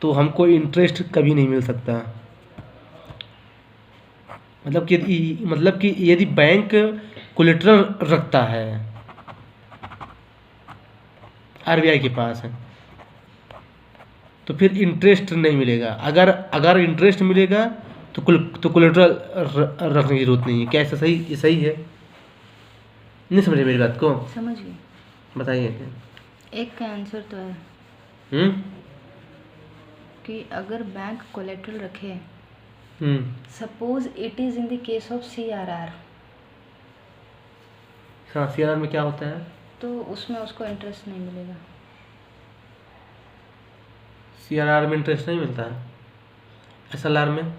तो हमको इंटरेस्ट कभी नहीं मिल सकता। मतलब कि यदि बैंक कोलेटरल रखता है आरबीआई के पास, तो फिर इंटरेस्ट नहीं मिलेगा। अगर अगर इंटरेस्ट मिलेगा तो कोलेटरल रखने की जरूरत नहीं है। क्या ऐसा सही, ये सही है? नहीं समझे मेरी बात को? समझ गई। बताइए। एक का आंसर तो है हम्म कि अगर बैंक कोलेटरल रखे, hmm suppose it is in the case of CRR, हाँ, सीआरआर में क्या होता है? तो उसमें उसको इंटरेस्ट नहीं मिलेगा। सीआरआर में इंटरेस्ट नहीं मिलता है। एसएलआर में?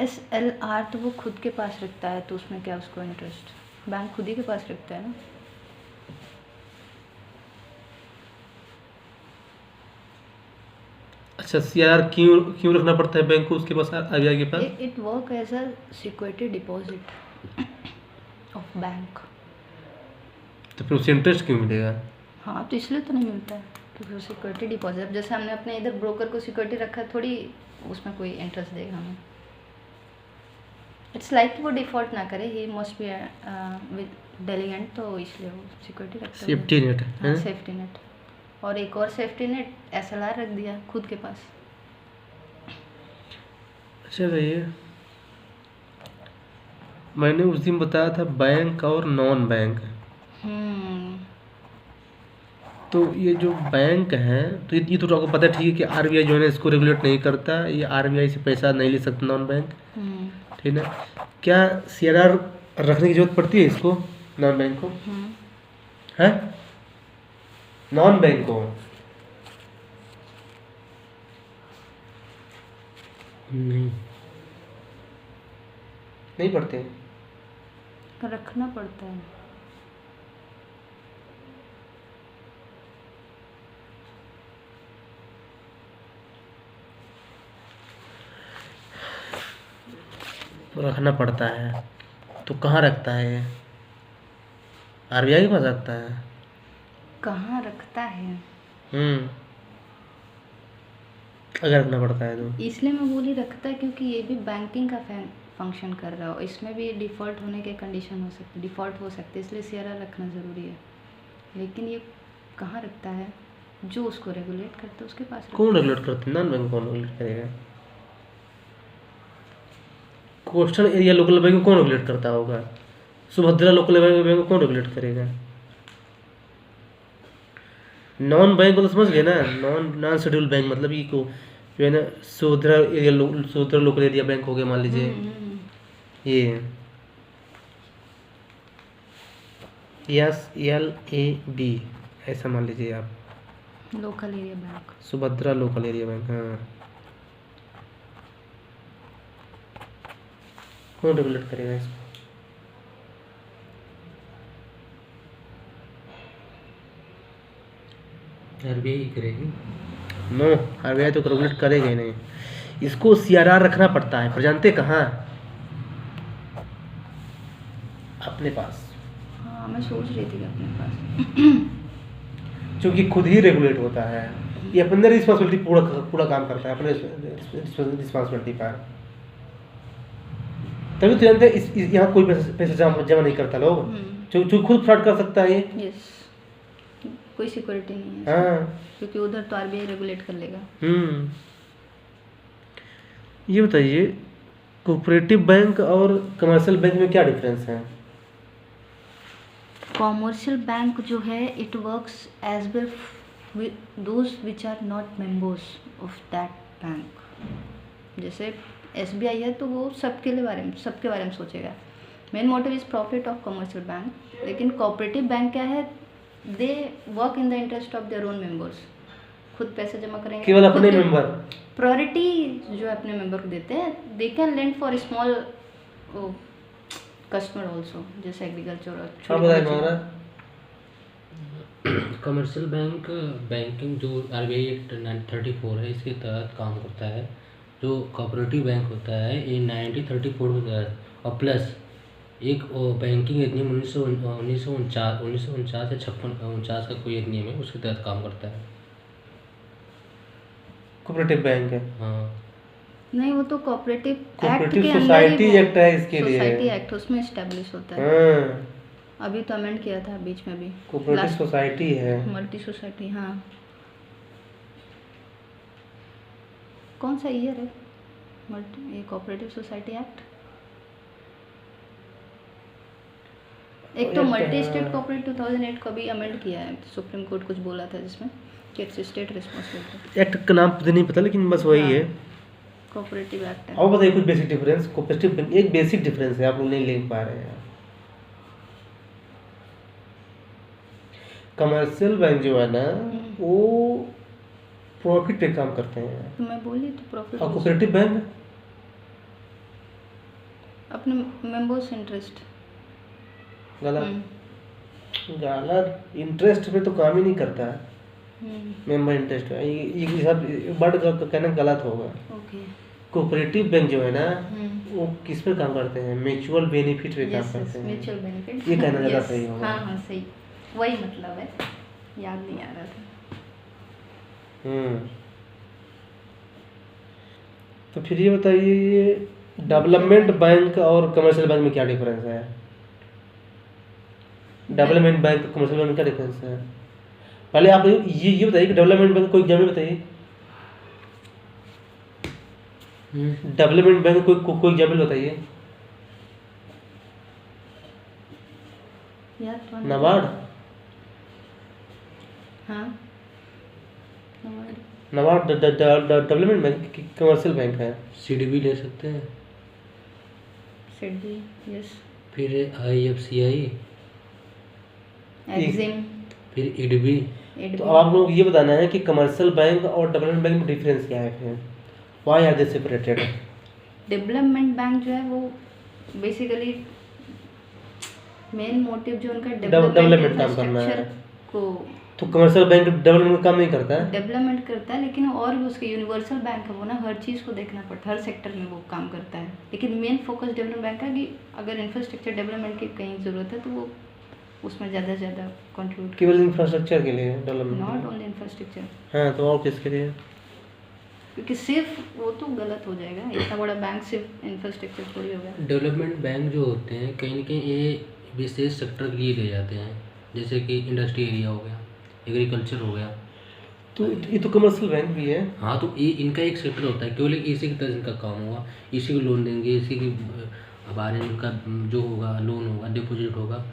SLR तो वो खुद के पास रखता है, तो उसमें क्या उसको इंटरेस्ट? बैंक खुद ही के पास रखता है ना। अच्छा, सीआरआर क्यों क्यों रखना पड़ता है बैंक को उसके पास, आरबीआई के पास? It work as a security deposit of bank. तो फिर उसे इंटरेस्ट क्यों मिलेगा? हाँ, तो इसलिए तो नहीं मिलता है क्योंकि सिक्योरिटी डिपॉजिट, जैसे हमने अपने इधर ब्रोकर को सिक्योरिटी रखा है, थोड़ी उसमें कोई इंटरेस्ट देगा हमें। इट्स लाइक वो डिफ़ॉल्ट ना करे, ही मस्ट बी डेलीगेंट, तो इसलिए वो सिक्योरिटी रखता है। सेफ्टी नेट हाँ, है। Safety net. और एक और सेफ्टी नेट SLR रख दिया खुद के पास। अच्छा भैया, मैंने उस दिन बताया था बैंक और नॉन बैंक। तो ये जो बैंक है, तो ये तो आपको पता है, ठीक है, कि आरबीआई जो है ना इसको रेगुलेट नहीं करता। ये आरबीआई से पैसा नहीं ले सकता नॉन बैंक, ठीक है। क्या सीआरआर रखने की जरूरत पड़ती है इसको, नॉन बैंक को? है नॉन बैंक को नहीं, नहीं पड़ते। रखना पड़ता है। रखना पड़ता है तो कहाँ रखता है ये? आरबीआई के पास रखता है। कहाँ रखता है? अगर रखना पड़ता है तो इसलिए मैं बोली रखता है क्योंकि ये भी बैंकिंग का फंक्शन कर रहा हो, इसमें भी डिफ़ॉल्ट होने के कंडीशन हो सकते, डिफ़ॉल्ट हो सकते, इसलिए CRR रखना ज़रूरी है। लेकिन ये कहाँ रखता है? जो उसको रेगुलेट करता है उसके पास रखता कौन रेगुलेट करते हैं? नॉन बैंक कौन रेगुलेट करेगा? कोस्टल एरिया लोकल बैंक को कौन रेगुलेट करता होगा? सुभद्रा लोकल बैंक को कौन रेगुलेट करेगा? नॉन बैंक को तो समझ गए ना, नॉन शेड्यूल बैंक, मतलब ये को जो है ना, सुभद्रा लोकल एरिया बैंक हो गया मान लीजिए। ये SLAB ऐसा मान लीजिए आप, local area bank. Subhadra local area bank. हाँ, कौन रेगुलेट करेगा इसको? आरबीआई करेगी। नो, आरबीआई तो रेगुलेट करेगा ही नहीं। इसको सीआरआर रखना पड़ता है, पर जानते कहाँ? अपने पास। हाँ, मैं सोच रही थी कि अपने पास क्योंकि खुद ही रेगुलेट होता है, ये अपने रिस्पॉन्सिबिलिटी पूरा पूरा काम करता है, अपने रिस्पॉन्सिबिलिटी पर। तभी तो जानते हैं यहाँ कोई पैसा जमा नहीं करता लोग, जो खुद फ्रॉड कर सकता है ये। यस, कोई सिक्योरिटी नहीं है। हाँ, क्योंकि उधर तो आरबीआई रेगुलेट कर लेगा। ये बताइए, कोऑपरेटिव बैंक और कमर्शियल बैंक में क्या डिफरेंस है? कॉमर्शियल बैंक जो है, it works as well those which are not members of that bank. जैसे SBI है तो वो सबके बारे में सोचेगा। Main motive is profit of commercial bank. लेकिन कोऑपरेटिव बैंक क्या है, they work in the interest of their own members. खुद पैसे जमा करेंगे, केवल अपने मेंबर। प्रायोरिटी जो अपने मेंबर को देते हैं, they can lend for small customer also, जैसे एग्रीकल्चर और कमर्शियल बैंक बैंकिंग जो आरबीआई एक्ट 1934 है इसके तहत काम करता है। जो कोऑपरेटिव बैंक होता है ये 1934 के तहत, और प्लस एक बैंकिंग अधिनियम 1949 या 56 49 का कोई अधिनियम है, उसके तहत काम करता है। कोऑपरेटिव बैंक है। हाँ नहीं, वो तो कोऑपरेटिव एक्ट कोऑपरेटिव के अंदर सोसाइटी ही एक्ट है इसके लिए। सोसाइटी एक्ट उसमें एस्टेब्लिश होता है। हाँ अभी तो अमेंड किया था बीच में भी, कोऑपरेटिव सोसाइटी है। Multi society. हाँ, कौन सा ईयर है ये कोऑपरेटिव सोसाइटी एक्ट? एक तो Act, मल्टी स्टेट हाँ। कोऑपरेटिव 2008 को भी अमेंड किया है, सुप्रीम कोर्ट कुछ बोला था जिसमें कि इट्स स्टेट रिस्पॉन्सिबिलिटी। एक्ट का नाम मुझे नहीं पता, लेकिन बस वही है। कोऑपरेटिव एक्ट है। और बताइए कुछ बेसिक डिफरेंस। कोऑपरेटिव बैंक एक बेसिक डिफरेंस है, आप लोग नहीं लिख पा रहे हैं। कमर्शियल बैंक जो है ना वो प्रॉफिट पे काम करते हैं, तो मैं बोली तो प्रॉफिट, और कोऑपरेटिव बैंक अपने मेंबर्स इंटरेस्ट। गलत इंटरेस्ट पे तो काम ही नहीं करता है। मेंबर इंटरेस्ट ये सब वर्ड का कहना गलत होगा। ओके। कोऑपरेटिव बैंक जो है ना वो किस पे काम करते हैं? म्यूचुअल बेनिफिट पे काम करते हैं। म्यूचुअल बेनिफिट, ये कहना ज़्यादा सही होगा। हाँ हाँ सही, वही मतलब है, याद नहीं आ रहा था। तो फिर ये बताइए, ये डेवलपमेंट बैंक और कमर्शियल बैंक में क्या डिफरेंस है? डेवलपमेंट बैंक और कमर्शियल बैंक में क्या डिफरेंस है? पहले आप ये बताइए कि डेवलपमेंट बैंक कोई एग्जाम्पल बताइए। डेवलपमेंट बैंक कोई एग्जाम्पल बताइए। नबार्ड। हाँ, NABARD development bank commercial bank है। सीडीबी ले सकते हैं। सिडबी, यस। फिर IFCI, एक्सिम, फिर इडबी। तो अब आप लोग ये बताना है कि कमर्शियल बैंक और डेवलपमेंट बैंक में डिफरेंस क्या है फिर? Why are they separated? Development bank जो है वो बेसिकली मेन मोटिव जो उनका डेवलपमेंट काम करना है। को तो कमर्शियल बैंक डेवलपमेंट काम नहीं करता है? डेवलपमेंट करता है, लेकिन और भी उसके यूनिवर्सल बैंक है वो ना, हर चीज़ को देखना पड़ता है, हर सेक्टर में वो काम करता है। लेकिन मेन फोकस डेवलपमेंट बैंक का कि अगर इंफ्रास्ट्रक्चर डेवलपमेंट की कहीं ज़रूरत है तो वो उसमें ज़्यादा से ज़्यादा कंट्रीब्यूट। केवल इंफ्रास्ट्रक्चर के लिए डेवलपमेंट? Not only infrastructure. हाँ, तो और किसके लिए? क्योंकि सिर्फ वो तो गलत हो जाएगा, इतना बड़ा बैंक सिर्फ इंफ्रास्ट्रक्चर थोड़ी होगा। डेवलपमेंट बैंक जो होते हैं कहीं न कहीं ये विशेष सेक्टर के लिए ले जाते हैं, जैसे कि इंडस्ट्री एरिया हो गया, एग्रीकल्चर हो गया। तो ये तो कमर्शियल बैंक भी है। हाँ, तो ये इनका एक सेक्टर होता है, केवल एक इसी की तरह इनका काम होगा, इसी को लोन देंगे, इसी की बारे में उनका जो होगा लोन होगा, डिपॉजिट होगा,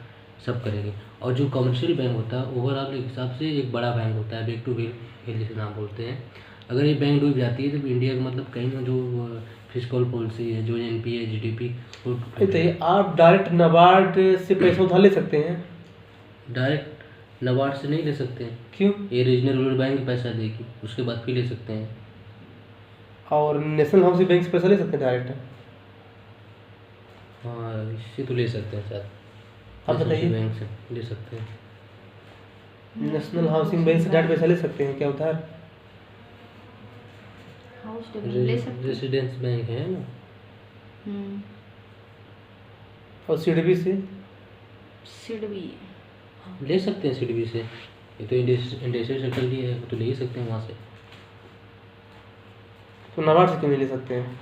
सब करेंगे। और जो कमर्शियल बैंक होता है ओवरऑल के हिसाब से एक बड़ा बैंक होता है, बैक टू बैक जिसे नाम बोलते हैं। अगर ये बैंक डूब जाती है तो इंडिया का मतलब कहीं ना जो फिस्कल पॉलिसी है, जो NPA GDP तो आप डायरेक्ट नबार्ड से पैसा उधार ले सकते हैं? डायरेक्ट नबार्ड से नहीं ले सकते हैं। क्यों? ये रीजनल रूरल बैंक पैसा देगी, उसके बाद फिर ले सकते हैं। और नेशनल हाउसिंग बैंक से पैसा ले सकते हैं डायरेक्ट? हाँ, इससे तो ले सकते हैं शायद। आप बताइए। बैंक से ले सकते हैं। नेशनल हाउसिंग बैंक से डायरेक्ट पैसा ले सकते हैं क्या उधार? हाउस ले सकते हैं। रेसिडेंस बैंक है ना। और सीडबी से? सिडबी ले सकते हैं सीडबी से, ये तो इंडस्ट्रियल सेक्टर लिए है, तो ले ही सकते हैं वहाँ से। तो नबार्ड से क्यों नहीं ले सकते हैं?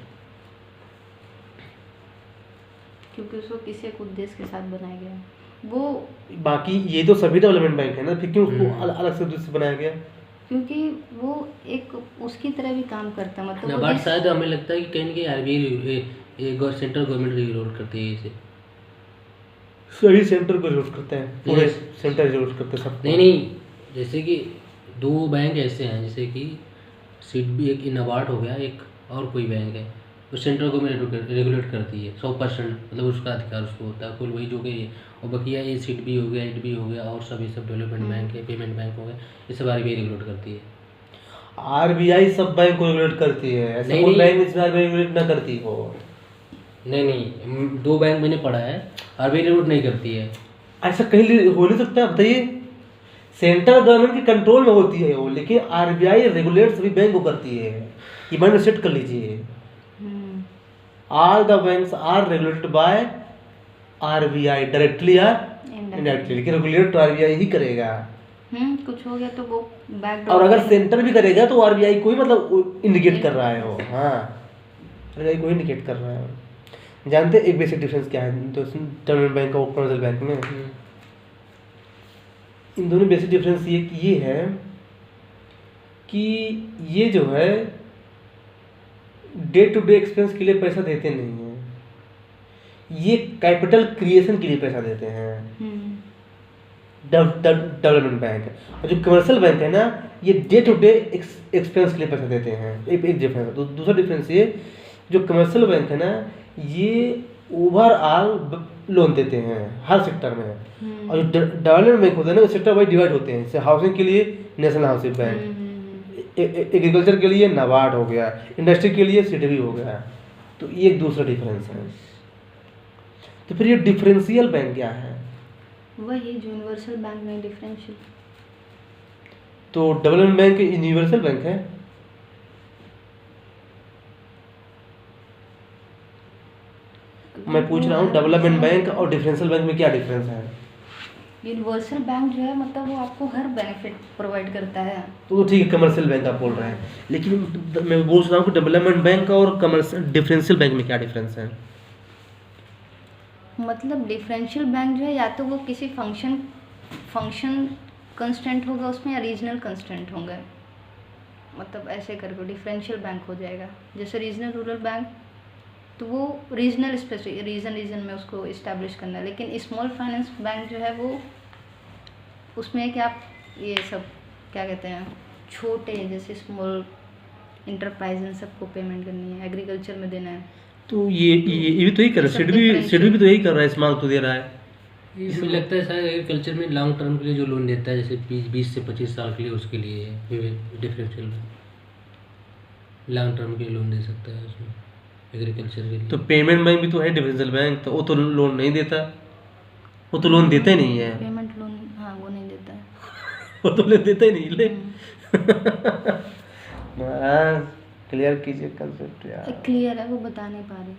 क्योंकि उसको किसी एक उद्देश्य के साथ बनाया गया है वो। बाकी ये तो सभी डेवलपमेंट बैंक है ना, फिर क्यों उसको अलग से उद्देश्य बनाया गया? क्योंकि वो एक उसकी तरह भी काम करता है, मतलब वो नबार्ड शायद हमें लगता है कि कहीं ना कहीं RBI सेंट्रल गवर्नमेंट रिलोट करती है इसे। सभी सेंटर को जरूरत करते हैं, पूरे सेंटर जरूरत करते हैं सब। नहीं, जैसे कि दो बैंक ऐसे हैं, जैसे कि सिडबी, एक नबार्ड हो गया, एक और कोई बैंक है, तो सेंट्रल गवर्नमेंट रेगुलेट करती है 100%, मतलब उसका अधिकार उसको होता है, कुल वही जो कि और बकिया ये सिडबी हो गया, इडबी हो गया, और सब ये सब डेवलपमेंट बैंक है, पेमेंट बैंक हो गया, ये सब RBI रेगुलेट करती है। RBI सब बैंक को रेगुलेट करती है, ऐसा कोई बैंक इसमें RBI रेगुलेट ना करती हो? नहीं, दो बैंक मैंने पढ़ा है, RBI रेगुलेट नहीं करती है। ऐसा कहीं हो नहीं सकता? बताइए, सेंट्रल गवर्नमेंट के कंट्रोल में होती है वो, लेकिन RBI रेगुलेट सभी बैंक को करती है। ये माइंड में सेट कर लीजिए। All the banks are regulated by RBI directly या इनडायरेक्टली, लेकिन रेगुलेट तो RBI ही करेगा। कुछ हो गया तो वो बैक और अगर सेंटर भी करेगा तो आरबीआई को ही मतलब इंडिकेट कर रहा है वो। हाँ, आरबीआई को इंडिकेट कर रहा है। जानते हैं एक बेसिक डिफरेंस क्या है तो टर्मिनल बैंक और कमर्शियल बैंक में? इन दोनों बेसिक डिफरेंस ये है कि ये जो है डे टू डे एक्सपेंस के लिए पैसा देते नहीं हैं, ये कैपिटल क्रिएशन के लिए पैसा देते हैं डेवलपमेंट बैंक। और जो कमर्शियल बैंक है ना, ये डे टू डे एक्सपेंस के लिए पैसा देते हैं। एक डिफरेंस। तो दूसरा डिफरेंस ये, जो कमर्शियल बैंक है ना, ये ओवरऑल लोन देते हैं हर सेक्टर में। और जो डेवलपमेंट बैंक होते हैं ना, वो सेक्टर वाइज डिवाइड होते हैं। जैसे हाउसिंग के लिए नेशनल हाउसिंग बैंक, एग्रीकल्चर के लिए नाबार्ड हो गया, इंडस्ट्री के लिए सीडबी हो गया। तो ये एक दूसरा डिफरेंस है। तो फिर ये डिफरेंशियल बैंक क्या है? वही जो यूनिवर्सल बैंक में डिफरेंशियल। तो डेवलपमेंट बैंक यूनिवर्सल बैंक है? मैं पूछ रहा हूँ डेवलपमेंट बैंक और डिफरेंशियल बैंक में क्या डिफरेंस है? यूनिवर्सल बैंक जो है मतलब वो आपको हर बेनिफिट प्रोवाइड करता है। तो ठीक है, कमर्शियल बैंक आप बोल रहे हैं, लेकिन मैं बोल रहा हूँ कि डेवलपमेंट बैंक और कमर्शियल डिफरेंशियल बैंक में क्या डिफरेंस है? मतलब डिफरेंशियल बैंक जो है या तो वो किसी फंक्शन कंस्टेंट होगा उसमें, या रीजनल कंस्टेंट होंगे। मतलब ऐसे करके डिफरेंशियल बैंक हो जाएगा। जैसे रीजनल रूरल बैंक तो वो रीजनल स्पेसिफिक रीजन में उसको इस्टेब्लिश करना है। लेकिन स्मॉल फाइनेंस बैंक जो है वो उसमें है कि आप ये सब क्या कहते हैं, छोटे जैसे स्मॉल इंटरप्राइज इन सबको पेमेंट करनी है, एग्रीकल्चर में देना है। तो ये भी तो यही कर रहा है, सीडबी भी तो यही कर रहा है, स्मॉल तो दे रहा है। इसमें लगता है शायद एग्रीकल्चर में लॉन्ग टर्म के लिए जो लोन देता है, जैसे 20 से 25 साल के लिए, उसके लिए डिफरेंशियल लॉन्ग टर्म के लिए लोन दे सकता है उसमें एग्रीकल्चर के लिए। तो पेमेंट बैंक भी तो है डिफरेंशियल बैंक, तो वो तो लोन नहीं देता, वो तो लोन देता ही नहीं है। पेमेंट लोन, हाँ वो नहीं देता है। वो तो लोन देता ही नहीं। ले क्लियर कीजिए कंसेप्ट यार। क्लियर है, वो बता नहीं पा रहे।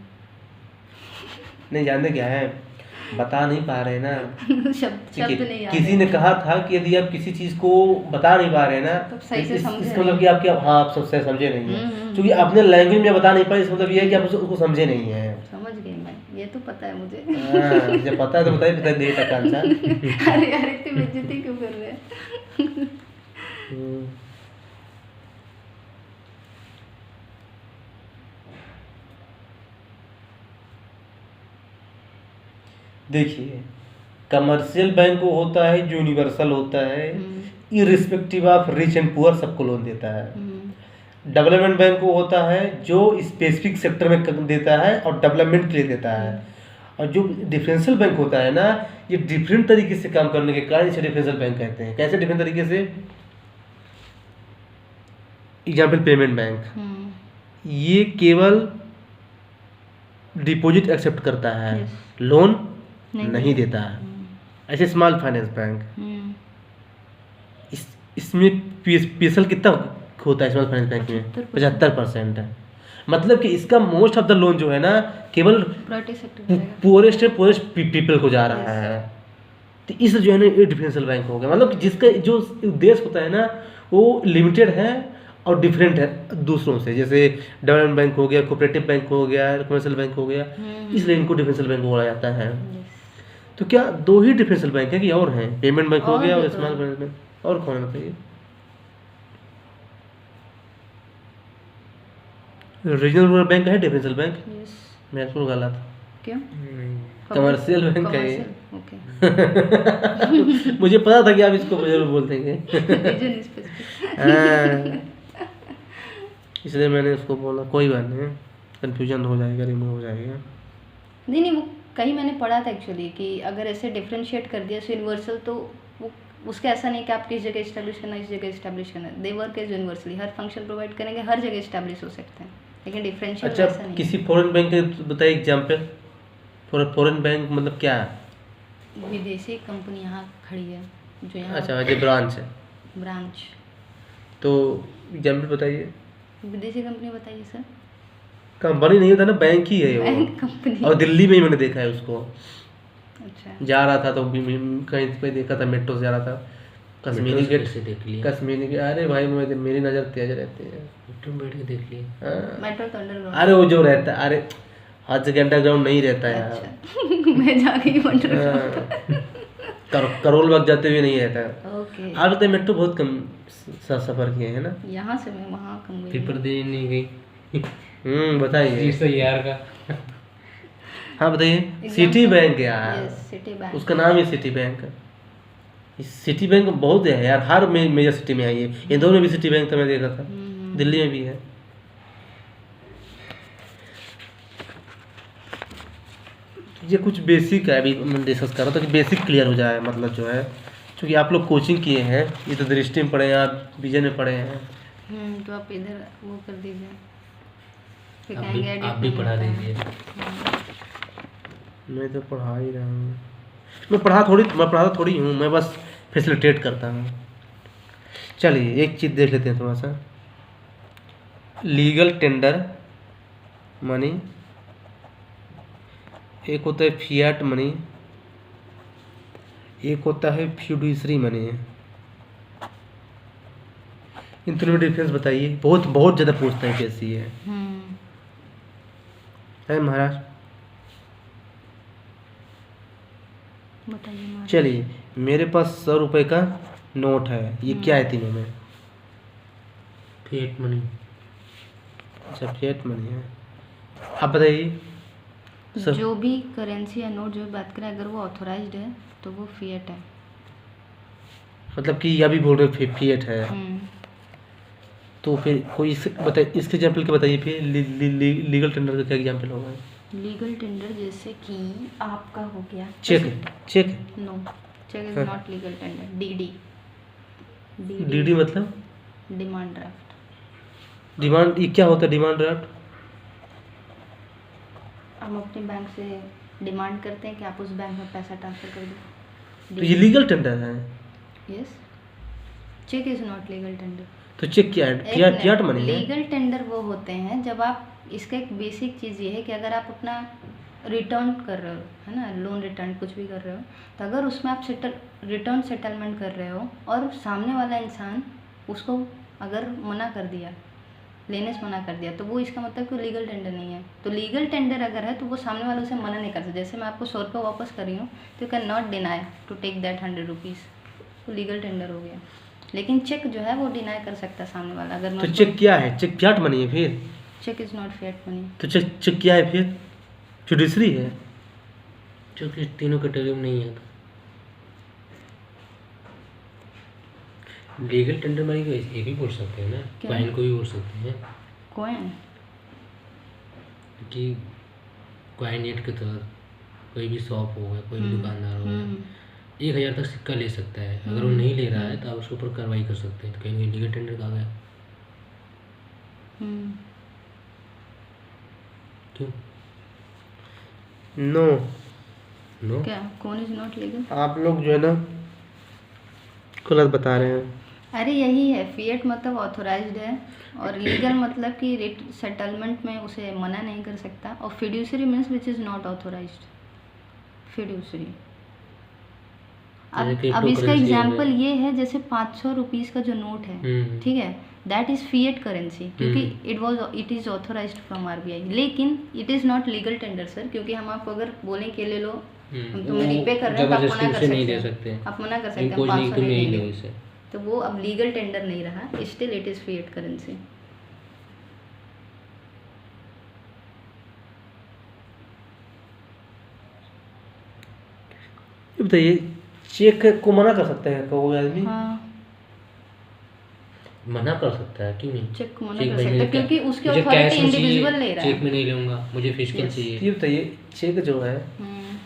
नहीं जानते क्या है, बता नहीं पा रहे ना। शब्द नहीं आ किसी ने कहा था कि यदि आप किसी चीज को बता नहीं पा रहे ना, तो सही से समझे इसका मतलब कि आपके आप सब सही समझे नहीं है। क्योंकि आपने लैंग्वेज में बता नहीं पाए, इसका मतलब ये है कि आप उसको समझे नहीं है। समझ गई मैं, ये तो पता है मुझे। जब पता है तो बताइए, पता नहीं तक आंसर। अरे अरे इतनी बेइज्जती क्यों कर रहे हैं? देखिए, कमर्शियल बैंक वो होता है जो यूनिवर्सल होता है, irrespective of rich and poor सबको लोन देता है। डेवलपमेंट बैंक वो होता है जो स्पेसिफिक सेक्टर में देता है और डेवलपमेंट के लिए देता है। और जो डिफरेंशियल बैंक होता है ना, ये डिफरेंट तरीके से काम करने के कारण इसे डिफरेंशियल बैंक कहते हैं। कैसे डिफरेंट तरीके से? एग्जाम्पल पेमेंट बैंक, ये केवल डिपॉजिट एक्सेप्ट करता है, लोन नहीं देता है। ऐसे स्मॉल फाइनेंस बैंक, इसमें पीएसएल कितना होता है स्मॉल फाइनेंस बैंक में? 75% है। मतलब कि इसका मोस्ट ऑफ द लोन जो है ना, केवल पुअरेस्ट पीपल को जा रहा है। तो इस जो है ना, ये डिफरेंशियल बैंक हो गया। मतलब कि जिसका जो उद्देश्य होता है ना, वो लिमिटेड है और डिफरेंट है दूसरों से। जैसे डेवलपमेंट बैंक हो गया, कोऑपरेटिव बैंक हो गया, कमर्शियल बैंक हो गया, इसलिए इनको डिफरेंशियल बैंक बोला जाता है। तो क्या दो ही डिफरेंशियल बैंक है कि और हैं? पेमेंट बैंक हो गया और स्मॉल फाइनेंस बैंक, और कौन है बताइए? रीजनल रूरल बैंक है डिफरेंशियल बैंक? मैं इसको गलत। क्यों? कमर्शियल बैंक है ये। ओके। मुझे पता था कि आप इसको जरूर बोल देंगे। इसलिए मैंने उसको बोला। कोई बात नहीं, कंफ्यूजन हो जाएगा, रिमूव हो जाएगा। नहीं, वो कहीं मैंने पढ़ा था एक्चुअली कि अगर ऐसे डिफरेंशिएट कर दिया यूनिवर्सल, तो वो उसका ऐसा नहीं कि आप किस जगह इस्टेब्लिश करना, इस जगह इस्टेब्लिश करना। दे वर्क एज यूनिवर्सली, हर फंक्शन प्रोवाइड करेंगे, हर जगह इस्टेब्लिश हो सकते हैं। लेकिन डिफरेंशियल अच्छा, ऐसा नहीं। किसी फॉरेन बैंक के बताइए एग्जांपल। फॉरेन बैंक मतलब क्या है? विदेशी कंपनी यहाँ खड़ी है जो यहाँ। अच्छा, जो ब्रांच है। ब्रांच। तो एग्जांपल बताइए। विदेशी कंपनी बताइए सर। कंपनी नहीं होता ना, बैंक ही है वो। Bank company. और दिल्ली में ही मैंने देखा है उसको। अच्छा। जा रहा था तो कहीं पे देखा था, मेट्रो से जा रहा था, कश्मीरी मेट्रो से गेट, कैसे देख लिए? कश्मीरी गेट, अरे भाई मेरी नज़र तेज रहती है। मेट्रो में बैठ के देख लिए? हाँ। मेट्रो तो अंडरग्राउंड। अरे वो जो रहता है, अरे हर जगह अंडरग्राउंड नहीं रहता यार। अच्छा मैं जाके ही अंडरग्राउंड। हाँ। करोल बाग जाते हुए नहीं रहता है। ओके। आप तो मेट्रो बहुत कम सफ़र किए हैं ना? यहाँ से मैं वहाँ कम गई। पेपर देने नहीं गई? बताइए। 30,000 का। हाँ बताइए। सिटी बैंक यार, यस सिटी बैंक। उसका नाम ही सिटी बैंक है। सिटी बैंक बहुत है यार, हर मेजर सिटी में आई है। इंदौर में भी सिटी बैंक था, मैं देखा था, दिल्ली में भी है। ये कुछ बेसिक है, अभी मैं डिस्कस कर रहा था कि बेसिक क्लियर हो जाए, मतलब जो है, क्योंकि आप लोग कोचिंग किए हैं, ये तो दृष्टि में पढ़े हैं, आप विजन में पढ़े हैं। तो आप इधर वो कर दीजिए, फिर आप कहेंगे भी edit आप भी नहीं पढ़ा होता है। दीजिए। मैं तो पढ़ा ही रहा हूँ, मैं पढ़ाता थोड़ी हूँ, मैं बस फैसिलिटेट करता हूँ। चलिए एक चीज़ देख लेते हैं थोड़ा सा। लीगल टेंडर मनी, एक होता है फिएट मनी, एक होता है फ्यूडिशरी मनी। इन तीनों में डिफरेंस बताइए। बहुत बहुत ज़्यादा पूछते हैं कैसी है महाराज। बताइए महाराज। चलिए मेरे पास 100 रुपये का नोट है, ये क्या है तीनों में? Fiat money. अच्छा फिएट मनी है। आप बताइए। सर जो भी करेंसी या नोट जो भी बात करें, अगर वो ऑथोराइज्ड है तो वो फिएट है। मतलब कि यह भी बोल रहे हो फिएट है, तो फिर कोई बताइए इसके एग्जाम्पल के बताइए फिर। लीगल टेंडर का क्या एग्जाम्पल होगा? लीगल टेंडर जैसे कि आपका हो गया चेक। नो, चेक इज हाँ। Not legal tender. DD DD मतलब डिमांड ड्राफ्ट। डिमांड, ये क्या होता है डिमांड ड्राफ्ट? हम अपने बैंक से डिमांड करते हैं कि आप उस बैंक में पैसा ट्रांसफर कर दो। तो ये लीगल टेंडर है? Yes, cheque is not legal tender. तो चेक क्या है? फिएट मनी है? लीगल टेंडर वो होते हैं जब आप, इसका एक बेसिक चीज़ ये है कि अगर आप अपना रिटर्न कर रहे हो, है ना, लोन रिटर्न कुछ भी कर रहे हो, तो अगर उसमें आप रिटर्न सेटलमेंट कर रहे हो और सामने वाला इंसान उसको अगर मना कर दिया, लेने से मना कर दिया, तो वो इसका मतलब कि लीगल टेंडर नहीं है। तो लीगल टेंडर अगर है तो वो सामने वाले से मना नहीं कर सकते। जैसे मैं आपको 100 रुपये वापस कर रही हूँ तो you can not deny to take that 100 rupees, तो लीगल टेंडर हो गया। लेकिन चेक जो है वो डिनाई कर सकता है सामने वाला। अगर तो चेक क्या है? चेक फिएट मनी है फिर? Cheque is not fiat money. तो चेक क्या है फिर? फिड्यूशरी है? जो कि तीनों कैटेगरी में नहीं आता। लीगल टेंडर मनी को ये भी बोल सकते हैं ना, क्या? क्वाइन को भी बोल सकते हैं कॉइन कि क्वाइन एक्ट के तहत कोई भी शॉप होगा, कोई भी दुकानदार होगा 1,000 तक सिक्का ले सकता है। अगर वो नहीं ले रहा है तो आप उसके ऊपर कार्रवाई कर सकते हैं। तो कहीं लीगल टेंडर कहा गया क्यों? नो नो, क्या कॉइन इज नॉट लीगल? आप लोग जो है ना गलत बता रहे हैं। अरे यही है, फिएट मतलब ऑथोराइज्ड है और लीगल मतलब कि रेट सेटलमेंट में उसे मना नहीं कर सकता, और fiduciary means which is not authorised. Fiduciary अब इसका एग्जाम्पल ये है, जैसे 500 रुपीज़ का जो नोट है, ठीक है, दैट इज़ फिएट करेंसी क्योंकि it is authorised from RBI, लेकिन it is not legal tender sir, क्योंकि हम आपको अगर बोलें कि ले लो, हम तुम्हें रिपे कर रहे हैं, तो आप मना कर नहीं दे सकते सकते, हैं, आप मना कर सकते हैं, इम्पोज 500 नहीं नहीं लो देंगे। इसे। तो वो अब लीगल टेंडर नहीं रहा, still it is fiat currency. ये बताइए चेक को मना कर सकते हैं कोई आदमी? हाँ, मना कर सकता है, क्यों नहीं? चेक को मना चेक कर भाई सकता है मेरे क्योंकि क्या- उसकी मुझे अथॉरिटी कैश में चाहिए, इंडिविजुअल ले रहा है। चेक में नहीं लूँगा, मुझे फिजिकल Yes. चाहिए। ये बताइए चेक जो है, हम्म,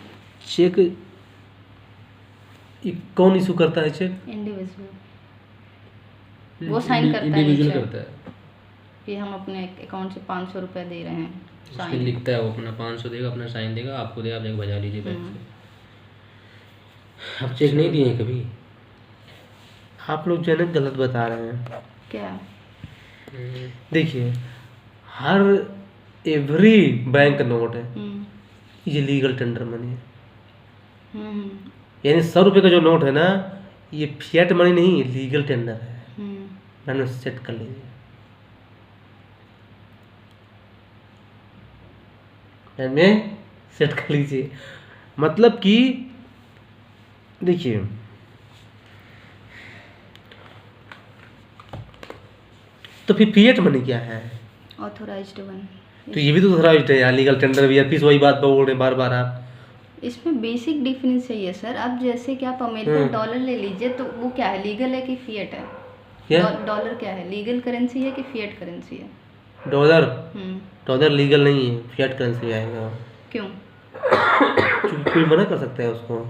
चेक ये कौन इशू करता है? चेक इंडिविजुअल वो sign करता है इंडिविजुअल नीचे। करता है, कि हम अपने अकाउंट से 500 रुपये दे रहे हैं, उसमें साइन। लिखता है, वो अपना 500 देगा, अपना साइन देगा, आपको देगा, आप जाके बजा लीजिए बैंक से। आप चेक नहीं दिए कभी? आप लोग जो है ना गलत बता रहे हैं। क्या? देखिए हर एवरी बैंक नोट है ये लीगल टेंडर मनी है। यानी 100 रुपये का जो नोट है ना, ये फिएट मनी नहीं, लीगल टेंडर है। हम्म, मैंने सेट कर लीजिए, में सेट कर लीजिए। मतलब कि देखिए, तो फिर फिएट मनी क्या है? Authorised one. तो ये भी तो ऑथराइज्ड है यार, लीगल टेंडर भी है। फिर वही बात बोल रहे हैं बार बार आप। इसमें बेसिक डिफरेंस है ये सर। अब जैसे कि आप अमेरिकन डॉलर ले लीजिए, तो वो क्या है, लीगल है कि फिएट है? क्या? डॉलर क्या है, लीगल करेंसी है कि फिएट करेंसी है? डॉलर, हम्म, डॉलर लीगल नहीं है, फिएट करेंसी आएगा। क्यों? क्योंकि कोई मना कर सकता है उसको,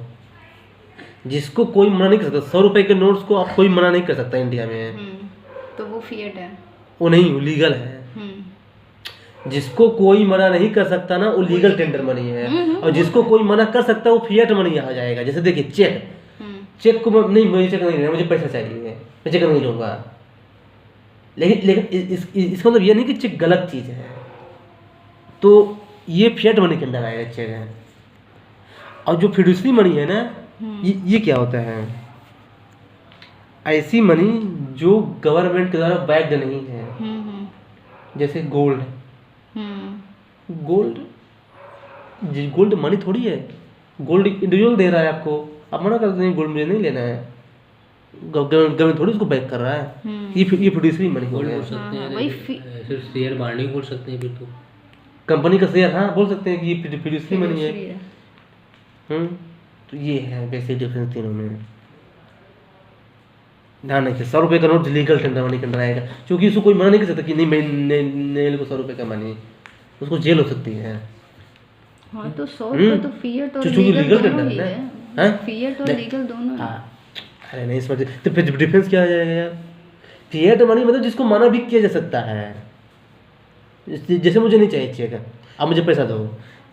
जिसको कोई मना नहीं कर सकता। 100 रुपए के नोट्स को आप कोई मना नहीं कर सकता इंडिया में। तो वो फिएट है। वो नहीं, वो लीगल है। जिसको कोई मना नहीं कर सकता ना, वो लीगल टेंडर मनी है। और जिसको कोई मना कर सकता है वो फिएट मनी आ जाएगा। जैसे देखिए, चेक, चेक को नहीं, मुझे चेक नहीं लेना, मुझे पैसा चाहिए, मैं चेक नहीं लूँगा। लेकिन इसका मतलब ये नहीं कि चेक गलत चीज़ है, तो ये फिएट मनी के अंदर आएगा चेक है। और जो फिडुसरी मनी है ना, ये क्या होता है? ऐसी मनी जो गवर्नमेंट के द्वारा बैक्ड नहीं है। जैसे गोल्ड, गोल्ड गोल्ड मनी थोड़ी है। गोल्ड इंडिविजुअल दे रहा है आपको, आप मना करते हैं गोल्ड मुझे नहीं लेना है, गवर्नमेंट थोड़ी उसको बैक कर रहा है। ये फिडुसरी मनी हो बोल गया। सकते हैं, सिर्फ शेयर बांडिंग बोल सकते हैं फिर तो। कंपनी का शेयर, हाँ बोल सकते हैं कि ये फिडुसरी मनी है। तो ये है बेसिक डिफरेंस तीनों में। ध्यान रखिए, 100 रुपये का नोट लीगल टेंडर मनी के अंदर आएगा, क्योंकि उसको कोई मना नहीं कर सकता कि नहीं मैं नहीं को 100 रुपये का मनी, उसको जेल हो सकती है। हाँ, तो 100 रुपये तो फिएट और चूंकि लीगल टेंडर दोनों ही है है। ना। फिएट और लीगल दोनों है। अरे नहीं समझे तो फिर डिफरेंस क्या आ जाएगा यार? फिएट मनी मतलब जिसको मना भी किया जा सकता है। जैसे मुझे नहीं चाहिए चेक, आप मुझे पैसा दो।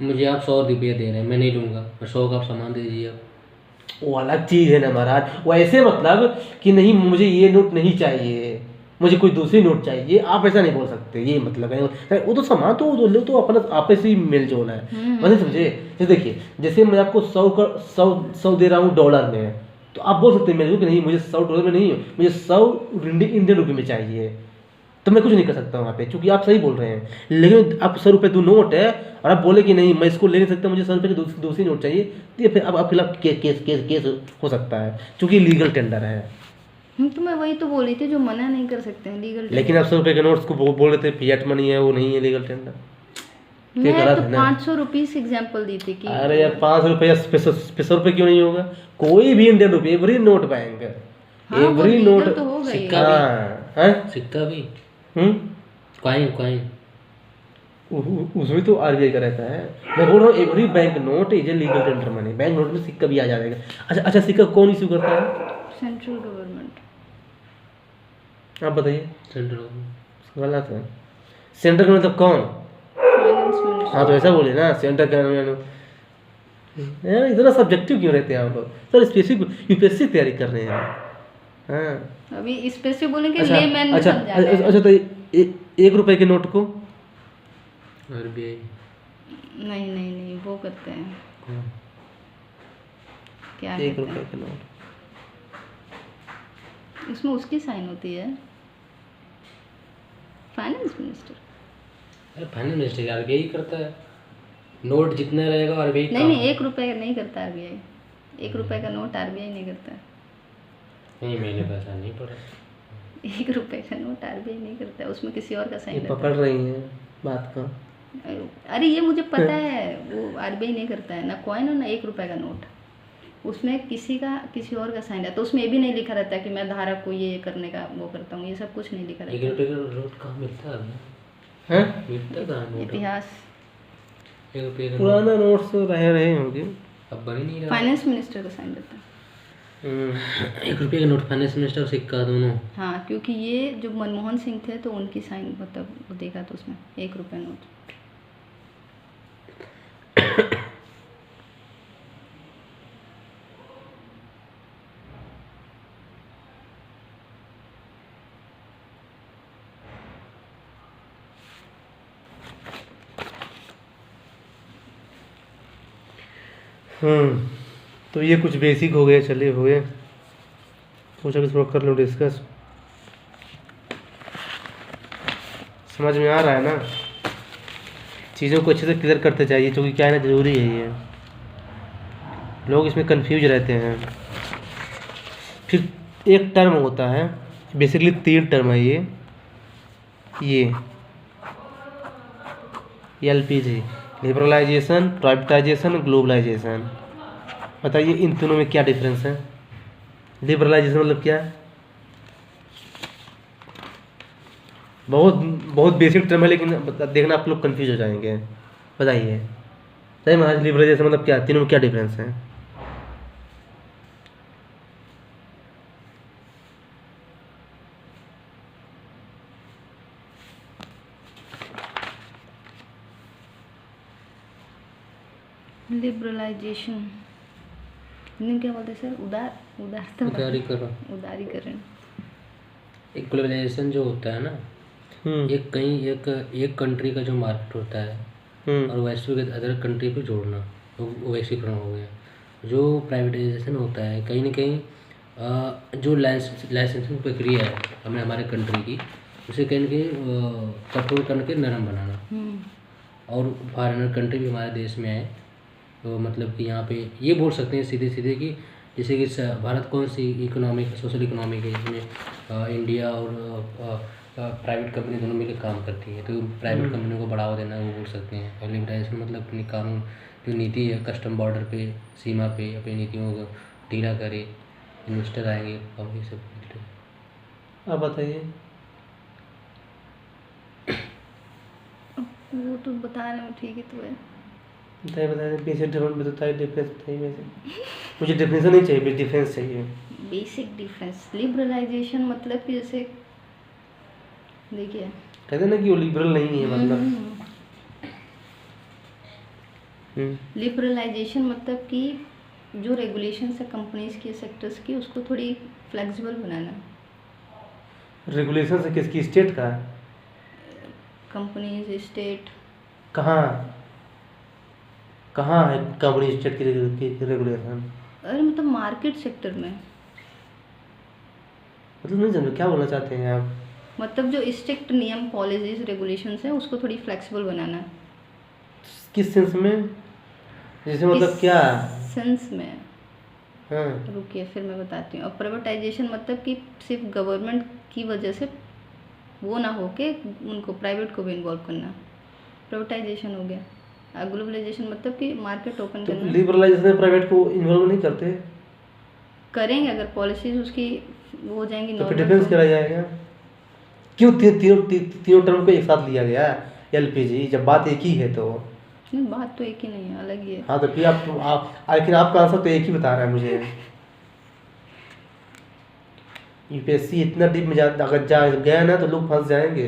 मुझे आप 100 रुपये दे रहे हैं, मैं नहीं लूँगा, और 100 का आप सामान दे दीजिए आप। वो अलग चीज़ है ना महाराज। वो ऐसे मतलब कि नहीं मुझे ये नोट नहीं चाहिए, मुझे कोई दूसरी नोट चाहिए, आप ऐसा नहीं बोल सकते। ये मतलब है, वो तो सामान तो अपना आपस ही मेल जोल है। मतलब समझे? जैसे देखिए, जैसे मैं आपको 100 दे रहा हूँ डॉलर में, तो आप बोल सकते हैं मेरे को कि नहीं मुझे 100 डॉलर में नहीं, मुझे 100 इंडियन रुपये में चाहिए, तो मैं कुछ नहीं कर सकता वहाँ पे, क्योंकि आप सही बोल रहे हैं। लेकिन आप 100 रुपये दो नोट है और आप बोले कि नहीं मैं इसको ले नहीं सकता, मुझे 100 रुपये की दूसरी नोट चाहिए, तो ये फिर आप खिलाफ केस हो सकता है, क्योंकि लीगल टेंडर है। तो मैं वही तो बोल रही थी, जो मना नहीं कर सकते हैं लीगल। लेकिन आप 100 रुपये के नोट्स को बोल रहे थे फिएट मनी है, वो नहीं है लीगल टेंडर। मैं तो 500 रुपीस एग्जाम्पल दी थी कि अरे यार 5 रुपये 100 रुपये क्यों नहीं होगा? कोई भी इंडियन रुपये, every note bank, every note, तो हो गई। सिक्का भी, हम्म, कॉइन उसमें तो आरबीआई का रहता है। मैं बोल रहा हूँ every bank note is a legal tender money. Bank note में सिक्का भी आ जाएगा। अच्छा, सिक्का कौन इशू करता है? Central government. आप बताइए। सेंट्रल गलत है। सेंटर का मतलब कौन? Finance minister. हाँ तो ऐसा बोले ना, सेंटर का यार इतना सब्जेक्टिव क्यों रहते हैं आप लोग? सर स्पेसिफिक यूपीएससी तैयारी कर रहे हैं। हाँ अभी स्पेसिफिक बोलेंगे, अच्छा, लेमैन में अच्छा, समझा रहे हैं। अच्छा, तो 1 रुपए के नोट को आरबीआई नहीं वो करते हैं क्या 1 कहते रुपए हैं, के नोट उसमें उसकी साइन होती है, फाइनेंस मिनिस्टर। अरे फाइनेंस मिनिस्टर आरबीआई करता है, नोट जितना रहेगा आरबीआई नहीं 1 रुपए का नहीं करता आरबीआई। 1 रुपए का नोट आरबीआई नहीं करता। नहीं, मैंने पैसा नहीं पड़ा। 1 रुपए का नोट आरबीआई नहीं करता है, उसमें किसी और का साइन ये रहता पकड़ रही हैं बात का। है। अरे ये मुझे पता है, वो आरबीआई नहीं करता है, ना कॉइन और ना 1 रुपए का नोट। उसमें किसी और का साइन रहता है, तो उसमें ये भी नहीं लिखा रहता है कि मैं धारक को ये करने का वो करता हूँ, ये सब कुछ नहीं लिखा 1 रहता रुपये का नोट कहाँ मिलता है? हैं? मिलता कहाँ है। नोट? इतिहास 1 रुपये का नोट पुराना नोट्स तो रहे होंगे। अब बन ही नहीं रहा। फाइनेंस मिनिस्टर का साइन रहता है। 1 रुपये का नोट, फाइनेंस मिनिस्टर, सिक्का दोनों। हाँ, क्योंकि ये जो मनमोहन सिंह थे तो उनकी साइन मतलब देखा तो उसमें 1 रुपए नोट। तो ये कुछ बेसिक हो गए, चलिए हो गए। सोचा भी थोड़ा कर लो डिस्कस। समझ में आ रहा है ना? चीज़ों को अच्छे से क्लियर करते चाहिए, क्योंकि क्या है ना, ज़रूरी है ये। लोग इसमें कंफ्यूज रहते हैं। फिर एक टर्म होता है, बेसिकली 3 टर्म है ये LPG, लिबरलाइजेशन, प्राइवेटाइजेशन, ग्लोबलाइजेशन। बताइए इन तीनों में क्या डिफरेंस है? लिबरलाइजेशन मतलब क्या है? बहुत बहुत बेसिक टर्म है, लेकिन देखना आप लोग कंफ्यूज हो जाएंगे। बताइए सही महाराज, लिबरलाइजेशन मतलब क्या है? तीनों में क्या डिफरेंस है? लिबरलाइजेशन इन्हें क्या बोलते हैं सर? उदारीकरण। एक ग्लोबलाइजेशन जो होता है ना, एक कंट्री का जो मार्केट होता है और वैश्विक अदर कंट्री पे जोड़ना, वो वैश्वीकरण हो गया। जो प्राइवेटाइजेशन होता है, कहीं ना कहीं जो लाइसेंसिंग प्रक्रिया है हमारे कंट्री की, उसे कहीं ना कहीं कठोर करके नरम बनाना। और फॉरेनर कंट्री भी हमारे देश में है, तो मतलब कि यहाँ पे ये बोल सकते हैं सीधे सीधे कि जैसे कि भारत कौन सी इकोनॉमिक सोशल इकोनॉमिक है, इसमें इंडिया और प्राइवेट कंपनी दोनों मिलकर काम करती है, तो प्राइवेट कंपनी को बढ़ावा देना वो बोल सकते हैं। और लिबरलाइजेशन मतलब अपनी कानून जो नीति है, कस्टम बॉर्डर पे, सीमा पे अपनी नीतियों को ढीला करे, इन्वेस्टर आएंगे और ये सब। आप बताइए। वो तो बताने में ठीक है, तो है बताइए बेसिक डिफरेंस बताइए, डिफरेंस बताइए। वैसे मुझे डिफरेंस नहीं चाहिए, डिफरेंस चाहिए। बेसिक डिफरेंस लिबरलाइजेशन मतलब कि जैसे देखिए, कहते हैं ना कि वो लिबरल नहीं है, मतलब लिबरलाइजेशन मतलब कि जो रेगुलेशंस है कंपनीज की, सेक्टर्स की, उसको थोड़ी फ्लेक्सिबल बनाना। रेगुलेशन से किसकी? स्टेट का? Companies, state. कहाँ है कंपनी स्टेट की रेगुलेशन? अरे मतलब मार्केट सेक्टर में। मतलब नहीं समझ क्या बोलना चाहते हैं आप? मतलब जो स्ट्रिक्ट नियम, पॉलिसीज, रेगुलेशंस है, उसको थोड़ी फ्लेक्सिबल बनाना। किस सेंस में? जैसे मतलब क्या सेंस में? हाँ, रुकिए फिर मैं बताती हूँ। और प्राइवेटाइजेशन मतलब कि सिर्फ गवर्नमेंट की वजह से वो ना हो के उनको प्राइवेट को भी इन्वॉल्व करना, प्राइवेटाइजेशन हो गया। ग्लोबलाइजेशन मतलब कि मार्केट ओपन तो करना। लिबरलाइजेशन में प्राइवेट को इन्वॉल्व नहीं करते? करेंगे अगर पॉलिसीज उसकी वो हो जाएंगी। तो फिर डिफेंस करा जाएगा क्यों? तीनों टर्म को एक साथ लिया गया LPG, जब बात एक ही है तो। नहीं, बात तो एक ही नहीं है, अलग ही है। हाँ तो फिर आप लेकिन आपका आंसर तो एक ही बता रहा है मुझे। UPSC इतना डीप में अगर गया ना तो लोग फंस जाएंगे।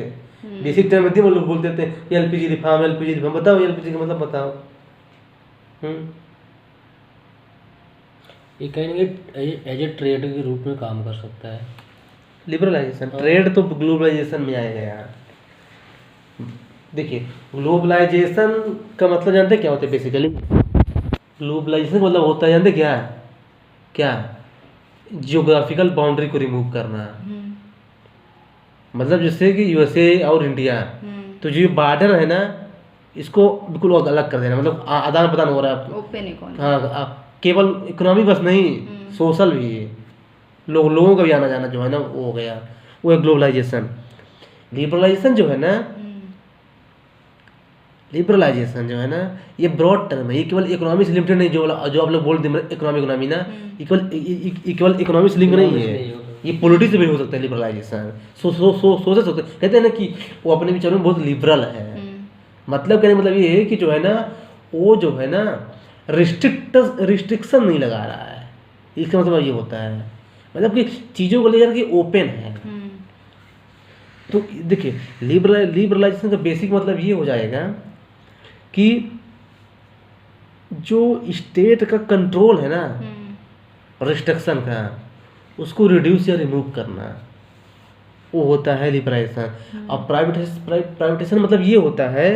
बेसिक टाइम में लोग बोल देते हैं LPG रिफॉर्म। बताओ LPG का मतलब बताओ। ये कहीं ना कहीं एज ए ट्रेड के रूप में काम कर सकता है। लिबरलाइजेशन ट्रेड तो ग्लोबलाइजेशन में आएगा यार। देखिए ग्लोबलाइजेशन का मतलब जानते हैं क्या होता है? बेसिकली ग्लोबलाइजेशन मतलब होता है, जानते क्या? जियोग्राफिकल बाउंड्री को रिमूव करना। मतलब जैसे कि USA और इंडिया, तो जो बॉर्डर है ना, इसको बिल्कुल अलग कर देना। मतलब आदान प्रदान हो रहा है, ओपन इकोनॉमी। हाँ, केवल इकोनॉमी बस नहीं, सोशल भी है। लोगों का भी आना जाना जो है ना वो हो गया, वो है ग्लोबलाइजेशन। लिबरलाइजेशन जो है ना, लिबरलाइजेशन जो है ना, ये ब्रॉड टर्म है। ये केवल इकोनॉमी से लिमिटेड नहीं, जो आप लोग बोल दें इकोनॉमी ना, केवल इकोनॉमी से लिंक नहीं है, ये पॉलिटिक्स से भी हो सकता है। लिबरलाइजेशन सोच सकते हैं, कहते हैं ना कि वो अपने विचारों में बहुत लिबरल है। मतलब कहने मतलब ये है कि जो है ना, वो जो है ना रिस्ट्रिक्शन नहीं लगा रहा है। इसका मतलब ये होता है, मतलब कि चीज़ों को लेकर के ओपन है। तो देखिए लिबरलाइजेशन का बेसिक मतलब ये हो जाएगा कि जो स्टेट का कंट्रोल है ना, रिस्ट्रिक्शन का, उसको रिड्यूस या रिमूव करना, वो होता है लिबरलाइजेशन। और प्राइवेटाइजेशन मतलब ये होता है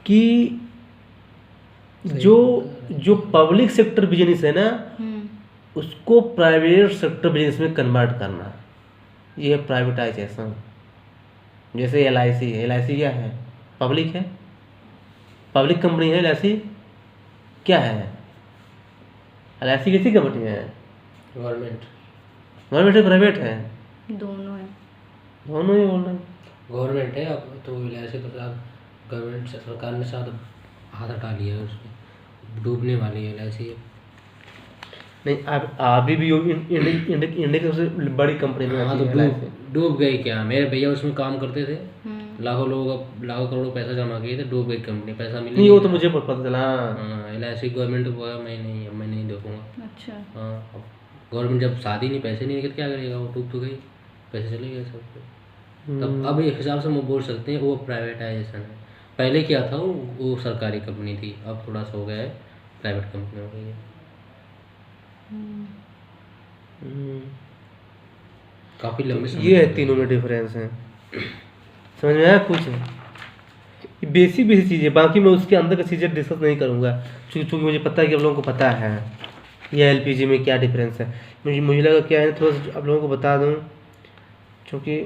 कि जो पब्लिक सेक्टर बिजनेस है ना, उसको प्राइवेट सेक्टर बिजनेस में कन्वर्ट करना, ये है प्राइवेटाइजेशन। जैसे LIC है, LIC क्या है? पब्लिक है, पब्लिक कंपनी है LIC। क्या है LIC? कैसी कंपनी है? गवर्नमेंट गवर्नमेंट है प्राइवेट है? दोनों है। दोनों ही बोल रहे हैं। गवर्नमेंट है, अब तो LIC तो साथ गवर्नमेंट से सरकार ने साथ हाथ हटा लिया है, उसमें डूबने वाली है LIC। नहीं, अब अभी भी इंडिया की सबसे बड़ी कंपनी में हाँ आती तो है डूब LIC। डूब गई क्या? मेरे भैया उसमें काम करते थे, लाखों लोग लाखों करोड़ों पैसा जमा किए थे, डूब गई कंपनी, पैसा मिला नहीं, वो तो मुझे पता चला। हाँ LIC गवर्नमेंट बोला मैं नहीं देखूंगा। अच्छा। हाँ अब गवर्नमेंट जब शादी नहीं पैसे नहीं देगी तो क्या करेगा, वो डूब तो गई, पैसे चले गए सब कुछ। तब अब एक हिसाब से हम बोल सकते हैं वो प्राइवेटाइजेशन है। पहले क्या था, वो सरकारी कंपनी थी, अब थोड़ा सा हो गया है प्राइवेट कंपनी हो गई है। काफ़ी लंबे समय ये है से- तीनों में डिफरेंस है। समझ में आया कुछ? ये बेसिक बेसिक चीज़ें, बाकी मैं उसके अंदर का चीज़ें डिस्कस नहीं करूँगा, चूँकि मुझे पता है कि आप लोगों को पता है ये LPG में क्या डिफरेंस है। मुझे लगा क्या है, थोड़ा सा आप लोगों को बता दूँ, क्योंकि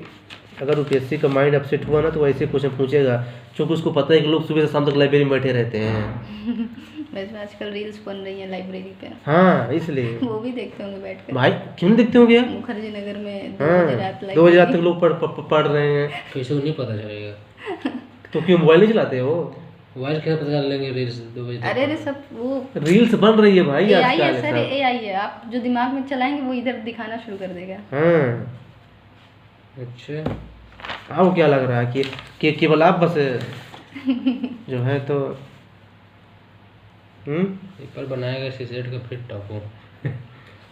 अगर UPSC का माइंड अपसेट हुआ ना तो ऐसे क्वेश्चन पूछेगा, क्योंकि उसको पता है कि लोग सुबह से शाम तक लाइब्रेरी में बैठे रहते हैं। वैसे आजकल रील्स बन रही हैं लाइब्रेरी पे, हाँ, इसलिए वो भी देखते होंगे बैठ कर। भाई क्यों नहीं देखते हो गया? मुखर्जी नगर में हाँ, 2 बजे रात तक लोग पढ़ रहे हैं, कैसे उन्हें पता चलेगा? तो क्यों मोबाइल नहीं चलाते हो? मोबाइल क्या पता चल लेंगे रील्स 2 बजे तक? अरे सब वो रील्स बन रही है भाई AI आजकल है सर, सब। AI है। आप जो दिमाग में चलाएंगे वो इधर दिखाना शुरू कर देगा। हाँ, अच्छा आपको क्या लग रहा है कि केवल आप बस जो है तो पेपर बनाएगा सीसेट का फिर टफ हो,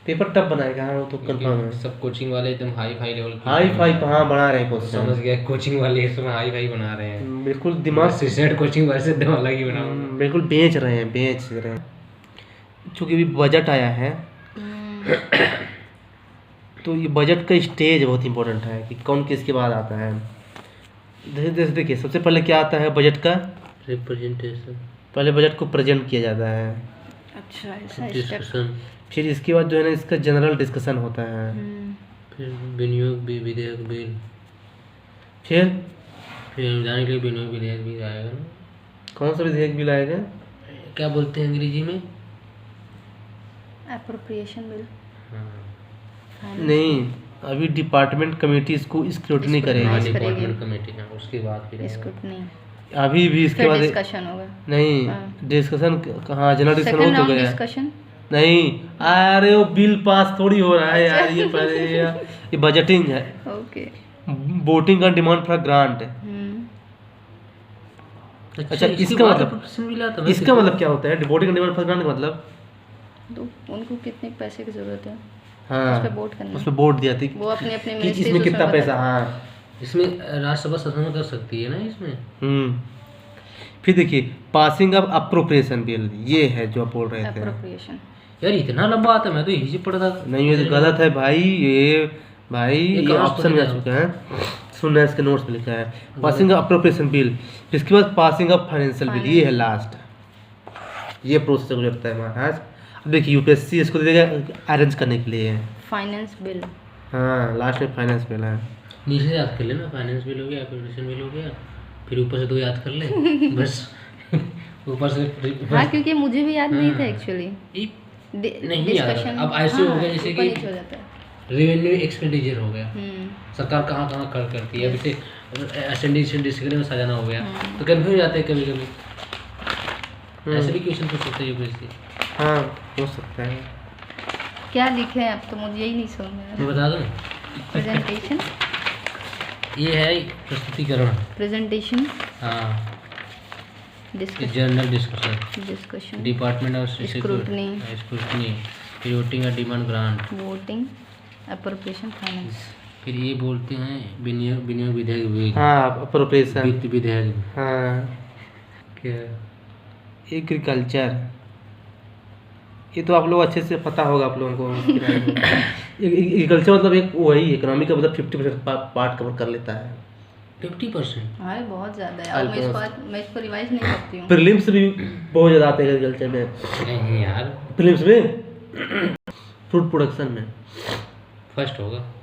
पेपर टफ बनाएगा। हाँ, वो तो कंफर्म है। सब कोचिंग वाले एकदम हाई फाई लेवल की हाई फाई हाँ बना रहे हैं क्वेश्चन, समझ गया, कोचिंग वाले इसमें हाई फाई बना रहे हैं। बिल्कुल दिमाग सीसेट कोचिंग वाले से एकदम अलग ही बना हुआ है। बिल्कुल बेच रहे हैं। क्योंकि अभी बजट आया है, तो ये बजट का स्टेज बहुत इंपॉर्टेंट है कि कौन किसके बाद आता है। जैसे देखिए, सबसे पहले क्या आता है बजट का? रिप्रेजेंटेशन, पहले बजट को प्रेजेंट किया जाता है, अच्छा ऐसा स्टेप। डिस्कशन, फिर इसके बाद जो है ना इसका जनरल डिस्कशन होता है, फिर विनियोग विधेयक बिल, फिर जाने के लिए विनियोग विधेयक भी आएगा ना, कौन सा विधेयक बिल आएगा? क्या बोलते हैं अंग्रेजी में? Appropriation bill. हाँ नहीं, अभी डिपार्टमेंट कमेटी इसको स्क्रूटनी करेगी। Scrutinize डिपार्टमेंट कमेटी है, उसके बाद फिर आएगा। स्क्रूटनी, अभी भी इसके फिर बाद डिस्कशन होगा। नहीं, हाँ। डिस्कशन कहाँ, जनरल डिस्कशन सेकंड हो तो राउंड गया डिस्कशन। नहीं। अरे वो बिल पास थोड़ी हो रहा है यार, ये पहले ये बजटिंग है, ओके। वोटिंग का डिमांड फॉर ग्रांट। अच्छा, इसका मतलब क्या होता है? वोटिंग का डिमांड फॉर ग्रांट का मतलब तो उनको कितने पैसे की जरूरत है हाँ, उस पे वोट करना। उस पे वोट दिया थी वो अपने अपने कि इसमें कितना पैसा। हाँ, इसमें राज्यसभा सदन कर सकती है ना इसमें। फिर देखिए पासिंग ऑफ अप्रोप्रिएशन बिल, ये है जो आप बोल रहे थे। एप्रोप्रिएशन यार इतना लंबा आता है, मैं तो यही से पढ़ा था। नहीं, ये तो गलत है भाई, ये कहाँ ऑप्शन में आ चुका है, सुनना इसके नोट्स में लिखा है पासिंग ऑफ अप्रोप्रिएशन बिल, इसके बाद पासिंग ऑफ फाइनेंशियल बिल, ये है लास्ट। ये प्रोसेस मुझे पता है महाराज। अब देखिए UPSC इसको दे देगा अरेंज करने के लिए। Finance bill. हाँ, लास्ट में फाइनेंस बिल है। नीचे से याद कर लेना, फाइनेंस बिल हो गया, एप्रोप्रिएशन बिल हो गया, फिर ऊपर से 2 याद कर ले बस ऊपर से हाँ, क्योंकि मुझे भी याद नहीं था एक्चुअली। नहीं याद आता। अब ऐसे हो गया जैसे कि रेवेन्यू एक्सपेंडिचर हो गया, सरकार कहाँ कहाँ कर करती है। अब इसे असेंडिंग डिस्ट्रिक्ट में सजाना हो गया तो कंफ्यूज हो जाते हैं कभी कभी। ऐसे भी क्वेश्चन पूछ सकते हैं UPSC। हाँ, हो सकता है। क्या लिखे हैं अब तो मुझे यही नहीं समझ में आ मैं बता दूँ, प्रेजेंटेशन, ये है प्रस्तुतिकरण। प्रेजेंटेशन, हाँ, discussion, general discussion, department of scrutiny, फिर वोटिंग और demand grant, voting, appropriation, finance. फिर ये बोलते हैं विनियोग विधेयक, हाँ, अप्रोप्रिएशन, वित्त विधेयक, हाँ, क्या एग्रीकल्चर, ये तो आप लोग अच्छे से पता होगा आप लोगों को। एग्रीकल्चर मतलब एक वही इकोनॉमी का मतलब 50% पार्ट कवर कर लेता है। 50%? हाँ, बहुत ज़्यादा है। और मैं इसको रिवाइज नहीं करती हूँ। प्रीलिम्स भी बहुत ज़्यादा आते हैं एग्रीकल्चर में। नहीं यार, प्रीलिम्स में फ्रूट प्रोडक्शन में फर्स्ट होगा।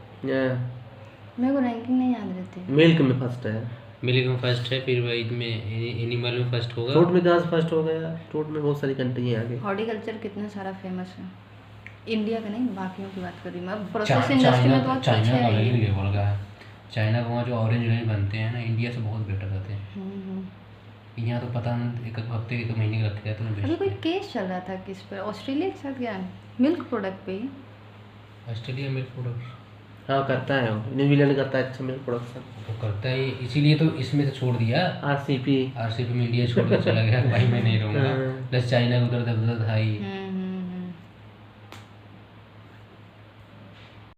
मेरे को रैंकिंग नहीं याद रहती। मिल्क में फर्स्ट है, मिल्क में फर्स्ट है, फिर वही में एनिमल में फर्स्ट होगा। फ्रूट में कहाँ से फर्स्ट हो गया? फ्रूट में बहुत सारी कंट्री है आगे। हॉर्टिकल्चर कितना सारा फेमस है, इंडिया का नहीं, बाकियों की बात कर रही हूँ मैं। चा- प्रोसेस इंडस्ट्री में तो बहुत चाइना अच्छा का अलग है ही ये। लेवल का है। चाइना का वहाँ जो ऑरेंज ऑरेंज बनते हैं ना, इंडिया से बहुत बेटर रहते हैं। यहाँ तो पता नहीं, एक हफ्ते एक महीने के रखे जाते हैं, अभी कोई बेचते हैं। केस चल रहा था किस पर, ऑस्ट्रेलिया के साथ क्या, मिल्क प्रोडक्ट पे ही। ऑस्ट्रेलिया मिल्क प्रोडक्ट हाँ करता है वो, न्यूजीलैंड करता है अच्छा मिल्क प्रोडक्शन। तो करता है, इसीलिए तो इसमें से छोड़ दिया। आरसीपी आरसीपी में इंडिया छोड़ के चला गया कि भाई मैं नहीं रहूँगा। हाँ। प्लस चाइना का उधर दबदबा था ही।